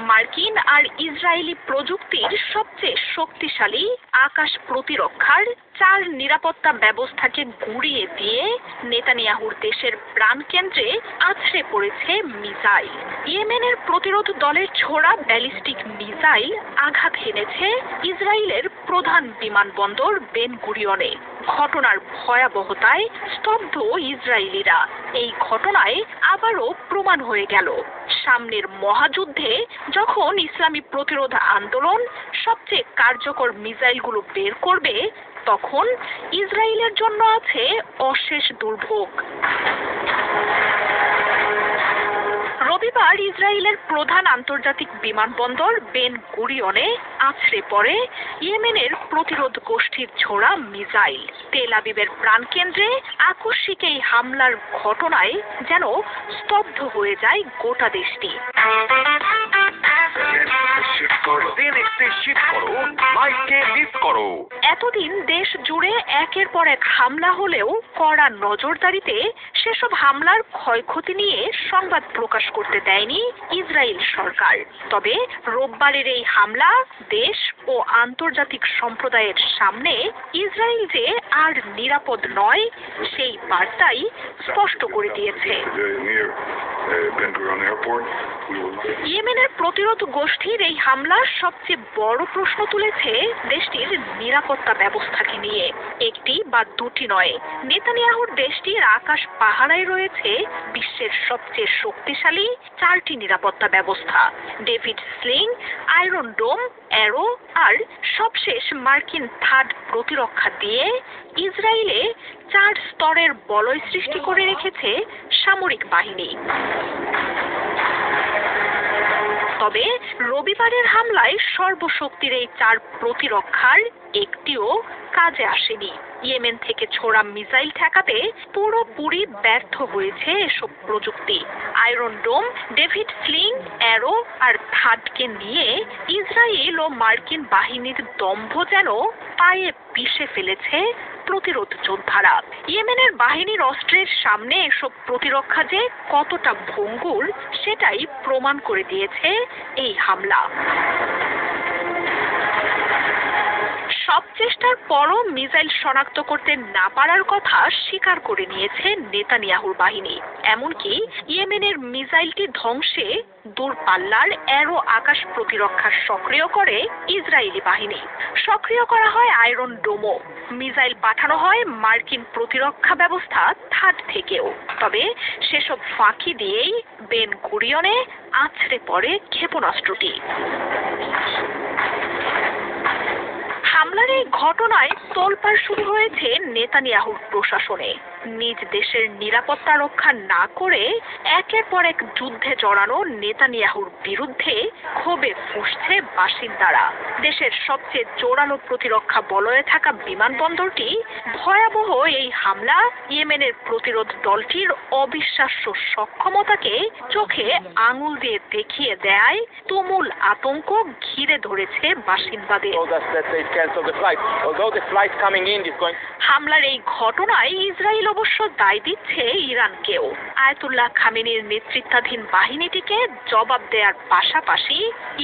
মার্কিন আর ইসরায়েলি প্রযুক্তির সবচেয়ে শক্তিশালী আকাশ প্রতিরক্ষার 4 নিরাপত্তা ব্যবস্থাকে গুঁড়িয়ে দিয়ে নেতানিয়াহুর দেশের প্রাণকেন্দ্রে আছড়ে পড়েছে মিসাইল। ইয়েমেনের প্রতিরোধ দলের ছোড়া ব্যালিস্টিক মিসাইল আঘাত হেনেছে ইসরায়েলের প্রধান বিমানবন্দর বেন গুরিয়নে। ঘটনার ভয়াবহতায় স্তব্ধ ইসরায়েলিরা। এই ঘটনায় আবারও প্রমাণ হয়ে গেল, সামনের মহাযুদ্ধে যখন ইসলামী প্রতিরোধ আন্দোলন সবচেয়ে কার্যকর মিসাইলগুলো বের করবে, তখন ইসরায়েলের জন্য আছে অশেষ দুর্ভোগ। রবিবার ইসরায়েলের প্রধান আন্তর্জাতিক বিমানবন্দর বেন গুরিয়নে আছড়ে পড়ে ইয়েমেনের প্রতিরোধ গোষ্ঠীর ছোড়া মিসাইল। তেল আবিবের প্রাণকেন্দ্রে আকস্মিক এই হামলার ঘটনায় যেন স্তব্ধ হয়ে যায় গোটা দেশটি। এতদিন দেশ জুড়ে একের পর এক হামলা হলেও কড়া নজরদারিতে সেসব হামলার ক্ষয়ক্ষতি নিয়ে সংবাদ প্রকাশ করতে দেয়নি ইসরায়েল সরকার। তবে রোববারের এই হামলা দেশ ও আন্তর্জাতিক সম্প্রদায়ের সামনে ইসরায়েল যে আর নিরাপদ নয় সেই বার্তাই স্পষ্ট করে দিয়েছে। ইয়েমেনের প্রতিরোধ গোষ্ঠীর এই হামলা সবচেয়ে বড় প্রশ্ন তুলেছে দেশটির নিরাপত্তা ব্যবস্থাকে নিয়ে। একটি বা দুটি নয়, নেতানিয়াহুর দেশটির আকাশ পাহারায় রয়েছে বিশ্বের সবচেয়ে শক্তিশালী 4টি নিরাপত্তা ব্যবস্থা। ডেভিড স্লিং, আয়রন ডোম, অ্যারো আর সবশেষ মার্কিন থার্ড প্রতিরক্ষা দিয়ে ইসরায়েলে 4 স্তরের বলয় সৃষ্টি করে রেখেছে সামরিক বাহিনী। তবে রবিবারের হামলায় সর্বশক্তির এই 4 প্রতিরক্ষার একটিও কাজে আসেনি। ইয়েমেন থেকে ছোড়া মিসাইল ঠেকাতে পুরোপুরি ব্যর্থ হয়েছে এসব প্রযুক্তি। আয়রন ডোম, ডেভিড স্লিং, অ্যারো আর থার্ডকে নিয়ে ইসরায়েল ও মার্কিন বাহিনীর দম্ভ যেন পায়ে পিষে ফেলেছে প্রতিরোধ যোদ্ধারা। ইয়েমেনের বাহিনীর অস্ত্রের সামনে এসব প্রতিরক্ষা যে কতটা ভঙ্গুর সেটাই প্রমাণ করে দিয়েছে এই হামলা। সব চেষ্টার পরও মিসাইল শনাক্ত করতে না পারার কথা স্বীকার করে নিয়েছে নেতানিয়াহুর বাহিনী। এমনকি ইয়েমেনের মিসাইলটি ধ্বংসে দূরপাল্লার অ্যারো আকাশ প্রতিরক্ষা সক্রিয় করে ইসরায়েলি বাহিনী। সক্রিয় করা হয় আয়রন ডোমও। মিসাইল পাঠানো হয় মার্কিন প্রতিরক্ষা ব্যবস্থা থার্ড থেকেও। তবে সেসব ফাঁকি দিয়েই বেন গুরিয়নে আছড়ে পড়ে ক্ষেপণাস্ত্রটি। হামলার এই ঘটনায় তোলপাড় শুরু হয়েছে নেতানিয়াহুর প্রশাসনে। নিজ দেশের নিরাপত্তা রক্ষা না করে একের পর এক যুদ্ধে জড়ানো নেতানিয়াহুর বিরুদ্ধে ক্ষোভে ফুঁসছে বাসিন্দারা। দেশের সবচেয়ে জোরালো প্রতিরক্ষা বলয়ে থাকা বিমানবন্দরটি ভয়াবহ এই হামলা ইয়েমেনের প্রতিরোধ দলটির অবিশ্বাস্য সক্ষমতাকে চোখে আঙুল দিয়ে দেখিয়ে দেয় তুমুল আতঙ্ক ঘিরে ধরেছে বাসিন্দাদের। হামলার এই ঘটনায় ইসরায়েল অবশ্য দায় দিচ্ছে ইরানকেও। আয়াতুল্লাহ খামেনির নেতৃত্বাধীন বাহিনীটিকে জবাব দেওয়ার পাশাপাশি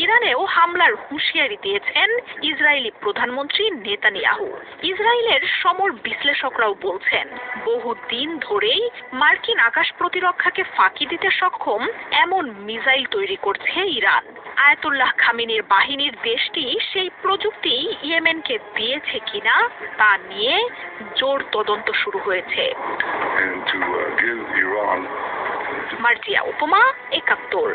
ইরানেও হামলার হুঁশিয়ারি দিয়েছেন ইসরায়েলি প্রধানমন্ত্রী নেতানিয়াহু। ইসরায়েলের সমর বিশ্লেষকরাও বলছেন, বহুদিন ধরেই মার্কিন আকাশ প্রতিরক্ষাকে ফাঁকি দিতে সক্ষম এমন মিসাইল তৈরি করছে ইরান। আয়াতুল্লাহ খামেনির বাহিনীর দেশটি সেই প্রযুক্তি ইয়েমেনকে দিয়েছে কিনা তা নিয়ে জোর তদন্ত শুরু হয়েছে। মার্জিয়া উপমা, ৭১।